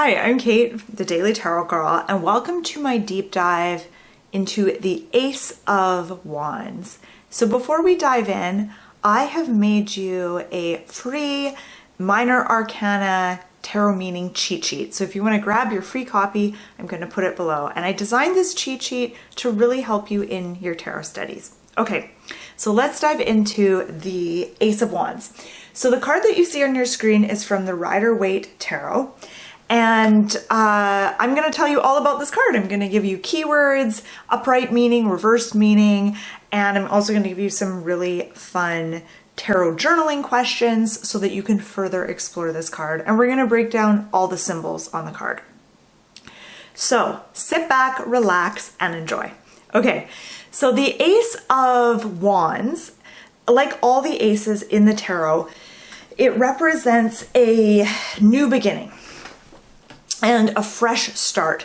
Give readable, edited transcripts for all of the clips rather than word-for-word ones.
Hi, I'm Kate, the Daily Tarot Girl, and welcome to my deep dive into the Ace of Wands. So before we dive in, I have made you a free Minor Arcana tarot meaning cheat sheet. So if you want to grab your free copy, I'm going to put it below. And I designed this cheat sheet to really help you in your tarot studies. Okay, so let's dive into the Ace of Wands. So the card that you see on your screen is from the Rider Waite Tarot. And I'm going to tell you all about this card. I'm going to give you keywords, upright meaning, reversed meaning, and I'm also going to give you some really fun tarot journaling questions so that you can further explore this card. And we're going to break down all the symbols on the card. So sit back, relax, and enjoy. Okay, so the Ace of Wands, like all the aces in the tarot, it represents a new beginning and a fresh start.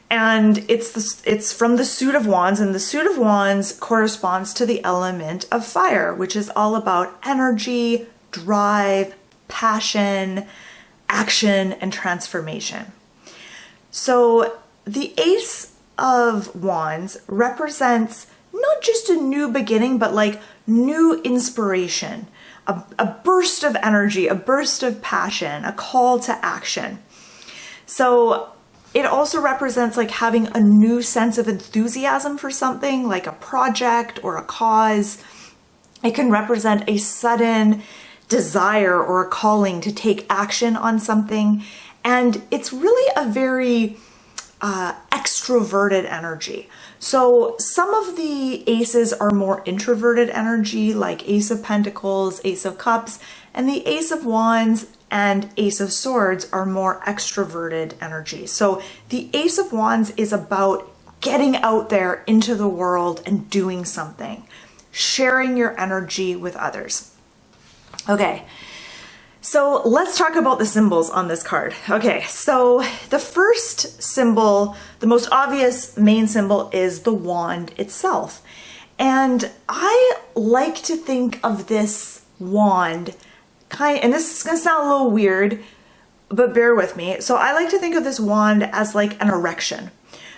And it's from the suit of wands, and the suit of wands corresponds to the element of fire, which is all about energy, drive, passion, action, and transformation. So the Ace of Wands represents not just a new beginning, but like new inspiration, a burst of energy, a burst of passion, a call to action. So it also represents like having a new sense of enthusiasm for something, like a project or a cause. It can represent a sudden desire or a calling to take action on something. And it's really a very extroverted energy. So some of the aces are more introverted energy, like Ace of Pentacles, Ace of Cups, and the Ace of Wands and Ace of Swords are more extroverted energy. So the Ace of Wands is about getting out there into the world and doing something, sharing your energy with others. Okay, so let's talk about the symbols on this card. Okay, so the first symbol, the most obvious main symbol, is the wand itself. And I like to think of this wand and this is gonna sound a little weird, but bear with me. So I like to think of this wand as like an erection.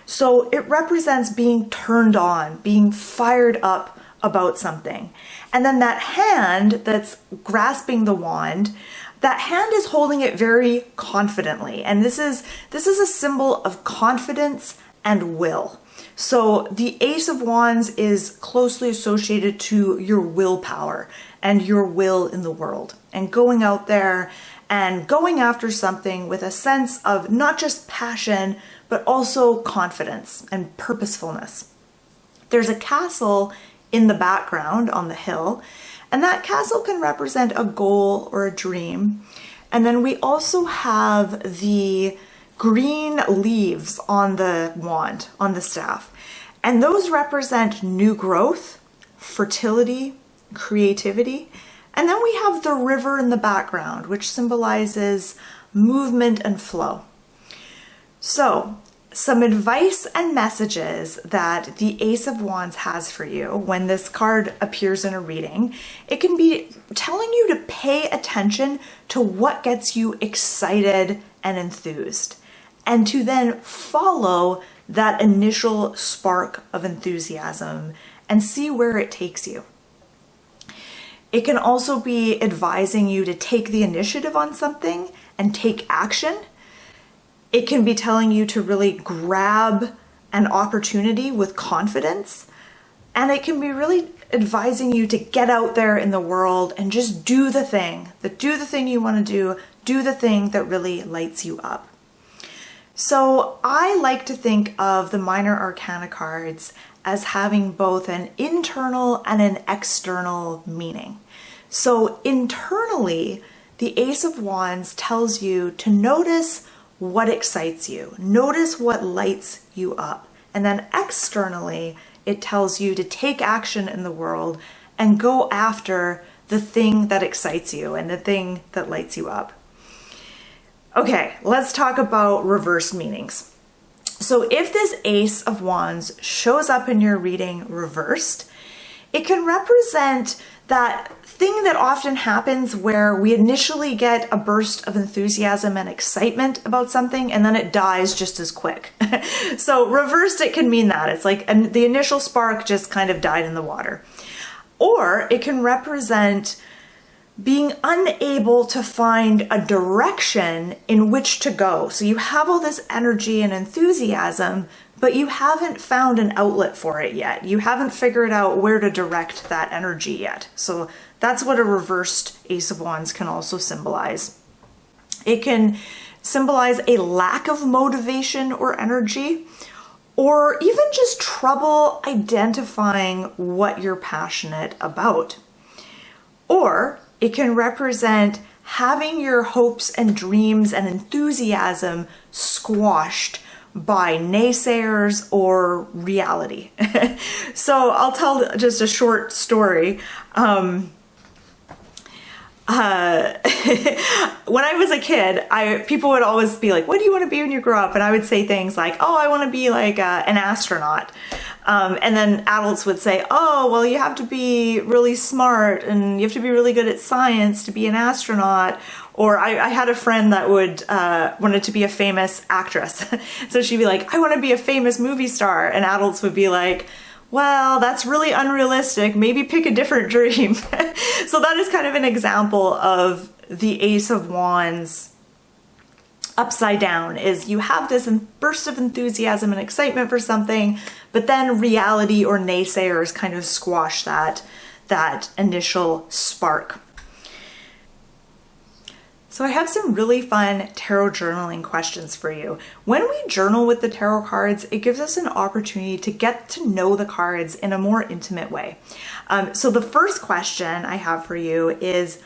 So it represents being turned on, being fired up about something. And then that hand that's grasping the wand, that hand is holding it very confidently. And this is a symbol of confidence and will. So the Ace of Wands is closely associated to your willpower and your will in the world, and going out there and going after something with a sense of not just passion, but also confidence and purposefulness. There's a castle in the background on the hill, and that castle can represent a goal or a dream. And then we also have the green leaves on the wand, on the staff. And those represent new growth, fertility, creativity. And then we have the river in the background, which symbolizes movement and flow. So, some advice and messages that the Ace of Wands has for you when this card appears in a reading. It can be telling you to pay attention to what gets you excited and enthused, and to then follow that initial spark of enthusiasm and see where it takes you. It can also be advising you to take the initiative on something and take action. It can be telling you to really grab an opportunity with confidence. And it can be really advising you to get out there in the world and just do the thing you want to do the thing that really lights you up. So I like to think of the Minor Arcana cards as having both an internal and an external meaning. So internally, the Ace of Wands tells you to notice what excites you, notice what lights you up. And then externally, it tells you to take action in the world and go after the thing that excites you and the thing that lights you up. Okay, let's talk about reverse meanings. So if this Ace of Wands shows up in your reading reversed, It can represent that thing that often happens where we initially get a burst of enthusiasm and excitement about something and then it dies just as quick. So reversed, it can mean that. It's like the initial spark just kind of died in the water. Or it can represent being unable to find a direction in which to go. So you have all this energy and enthusiasm, but you haven't found an outlet for it yet. You haven't figured out where to direct that energy yet. So that's what a reversed Ace of Wands can also symbolize. It can symbolize a lack of motivation or energy, or even just trouble identifying what you're passionate about. Or it can represent having your hopes and dreams and enthusiasm squashed by naysayers or reality. So I'll tell just a short story. When I was a kid, people would always be like, what do you want to be when you grow up? And I would say things like, oh, I want to be like an astronaut. And then adults would say, oh, well, you have to be really smart and you have to be really good at science to be an astronaut. Or I had a friend that wanted to be a famous actress. So she'd be like, I want to be a famous movie star. And adults would be like, well, that's really unrealistic. Maybe pick a different dream. So that is kind of an example of the Ace of Wands upside down, is you have this burst of enthusiasm and excitement for something, but then reality or naysayers kind of squash that initial spark. So I have some really fun tarot journaling questions for you. When we journal with the tarot cards, it gives us an opportunity to get to know the cards in a more intimate way. So the first question I have for you is,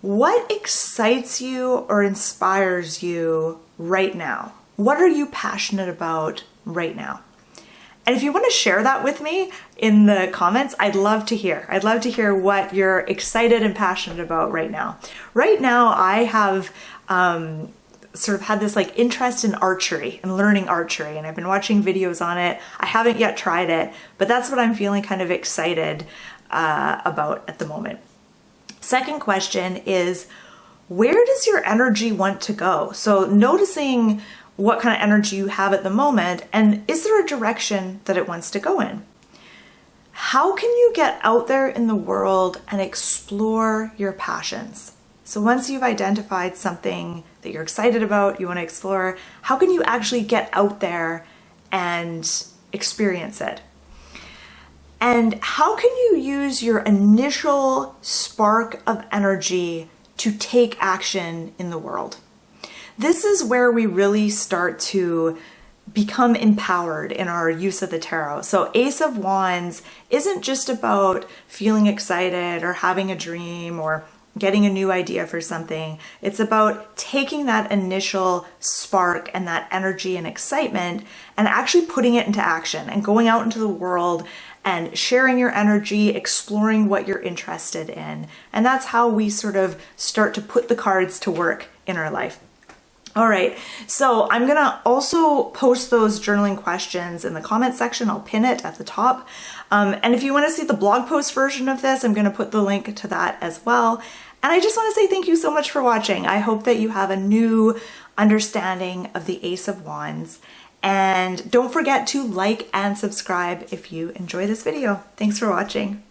what excites you or inspires you right now? What are you passionate about right now? And if you want to share that with me in the comments, I'd love to hear. I'd love to hear what you're excited and passionate about right now. Right now, I have sort of had this like interest in archery and learning archery, and I've been watching videos on it. I haven't yet tried it, but that's what I'm feeling kind of excited about at the moment. Second question is, where does your energy want to go? So noticing what kind of energy you have at the moment, and is there a direction that it wants to go in? How can you get out there in the world and explore your passions? So once you've identified something that you're excited about, you want to explore, how can you actually get out there and experience it? And how can you use your initial spark of energy to take action in the world? This is where we really start to become empowered in our use of the tarot. So Ace of Wands isn't just about feeling excited or having a dream or getting a new idea for something. It's about taking that initial spark and that energy and excitement and actually putting it into action and going out into the world and sharing your energy, exploring what you're interested in. And that's how we sort of start to put the cards to work in our life. All right, so I'm gonna also post those journaling questions in the comment section. I'll pin it at the top. And if you wanna see the blog post version of this, I'm gonna put the link to that as well. And I just wanna say thank you so much for watching. I hope that you have a new understanding of the Ace of Wands. And don't forget to like and subscribe if you enjoy this video. Thanks for watching.